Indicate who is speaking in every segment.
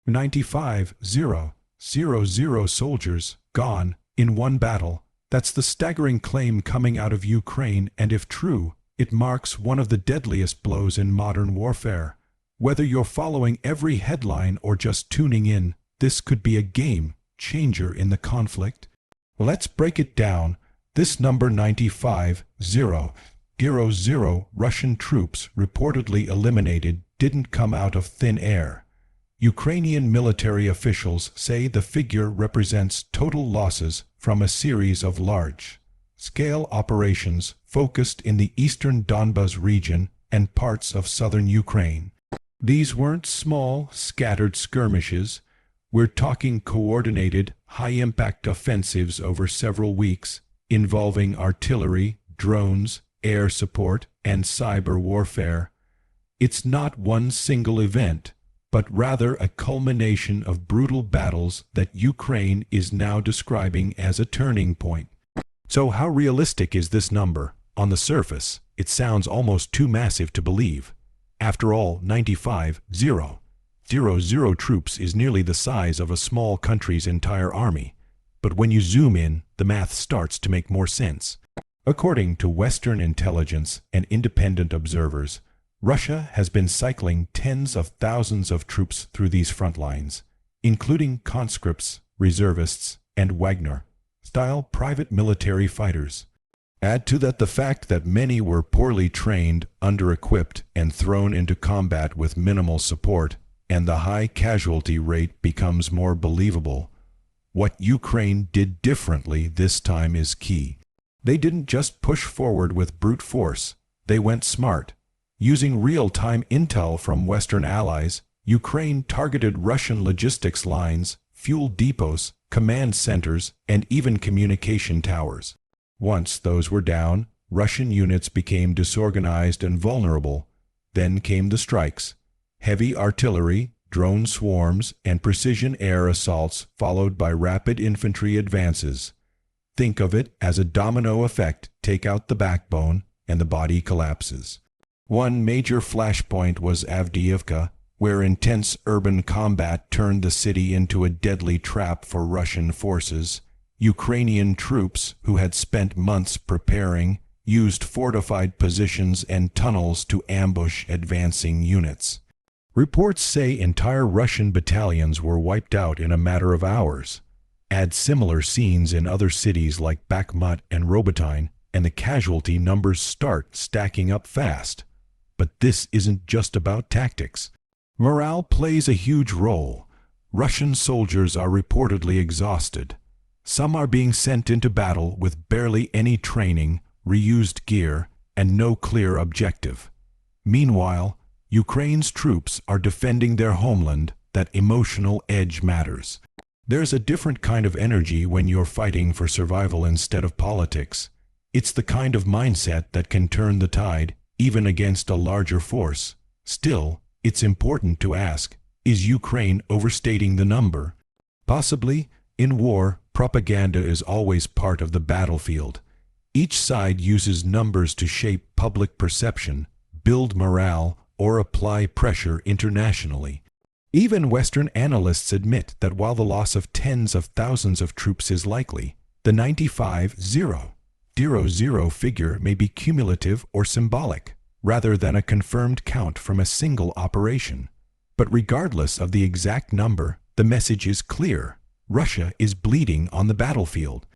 Speaker 1: 95,000 soldiers gone in one battle. That's the staggering claim coming out of Ukraine, and if true, it marks one of the deadliest blows in modern warfare. Whether you're following every headline or just tuning in, this could be a game changer in the conflict. Let's break it down. This number 95,000 Russian troops reportedly eliminated didn't come out of thin air. Ukrainian military officials say the figure represents total losses from a series of large-scale operations focused in the eastern Donbas region and parts of southern Ukraine. These weren't small, scattered skirmishes. We're talking coordinated, high-impact offensives over several weeks, involving artillery, drones, air support, and cyber warfare. It's not one single event, but rather a culmination of brutal battles that Ukraine is now describing as a turning point. So how realistic is this number? On the surface, it sounds almost too massive to believe. After all, 95,000 troops is nearly the size of a small country's entire army. But when you zoom in, the math starts to make more sense. According to Western intelligence and independent observers, Russia has been cycling tens of thousands of troops through these front lines, including conscripts, reservists, and Wagner-style private military fighters. Add to that the fact that many were poorly trained, under-equipped, and thrown into combat with minimal support, and the high casualty rate becomes more believable. What Ukraine did differently this time is key. They didn't just push forward with brute force, they went smart. Using real-time intel from Western allies, Ukraine targeted Russian logistics lines, fuel depots, command centers, and even communication towers. Once those were down, Russian units became disorganized and vulnerable. Then came the strikes. Heavy artillery, drone swarms, and precision air assaults followed by rapid infantry advances. Think of it as a domino effect. Take out the backbone, and the body collapses. One major flashpoint was Avdiivka, where intense urban combat turned the city into a deadly trap for Russian forces. Ukrainian troops, who had spent months preparing, used fortified positions and tunnels to ambush advancing units. Reports say entire Russian battalions were wiped out in a matter of hours. Add similar scenes in other cities like Bakhmut and Robotyne, and the casualty numbers start stacking up fast. But this isn't just about tactics. Morale plays a huge role. Russian soldiers are reportedly exhausted. Some are being sent into battle with barely any training, reused gear, and no clear objective. Meanwhile, Ukraine's troops are defending their homeland. That emotional edge matters. There's a different kind of energy when you're fighting for survival instead of politics. It's the kind of mindset that can turn the tide, even against a larger force. Still, it's important to ask, is Ukraine overstating the number? Possibly. In war, propaganda is always part of the battlefield. Each side uses numbers to shape public perception, build morale, or apply pressure internationally. Even Western analysts admit that while the loss of tens of thousands of troops is likely, the 95,000 figure may be cumulative or symbolic, rather than a confirmed count from a single operation. But regardless of the exact number, the message is clear. Russia is bleeding on the battlefield.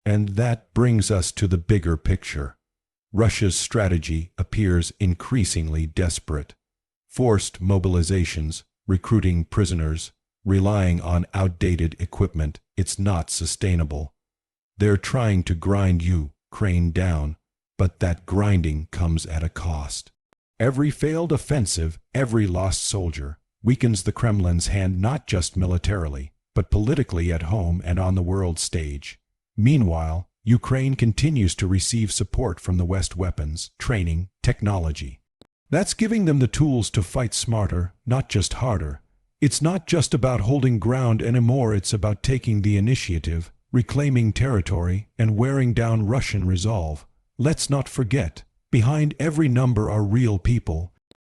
Speaker 1: And that brings us to the bigger picture. Russia's strategy appears increasingly desperate. Forced mobilizations, recruiting prisoners, relying on outdated equipment, it's not sustainable. They're trying to grind Ukraine down, but that grinding comes at a cost. Every failed offensive, every lost soldier, weakens the Kremlin's hand not just militarily, but politically at home and on the world stage. Meanwhile, Ukraine continues to receive support from the West: weapons, training, technology. That's giving them the tools to fight smarter, not just harder. It's not just about holding ground anymore, it's about taking the initiative, reclaiming territory, and wearing down Russian resolve. Let's not forget, behind every number are real people.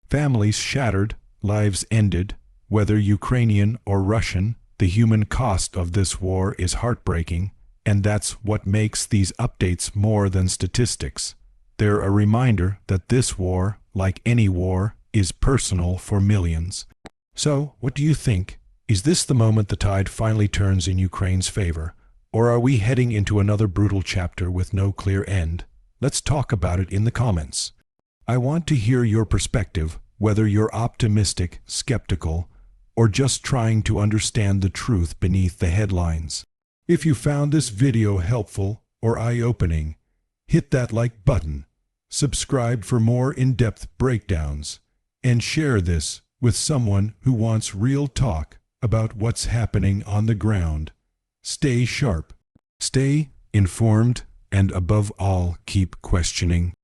Speaker 1: Families shattered, lives ended, Whether Ukrainian or Russian, the human cost of this war is heartbreaking, and that's what makes these updates more than statistics. They're a reminder that this war, like any war, is personal for millions. So, what do you think? Is this the moment the tide finally turns in Ukraine's favor? Or are we heading into another brutal chapter with no clear end? Let's talk about it in the comments. I want to hear your perspective, whether you're optimistic, skeptical, or just trying to understand the truth beneath the headlines. If you found this video helpful or eye-opening, hit that like button, subscribe for more in-depth breakdowns, and share this with someone who wants real talk about what's happening on the ground. Stay sharp, stay informed, and above all, keep questioning.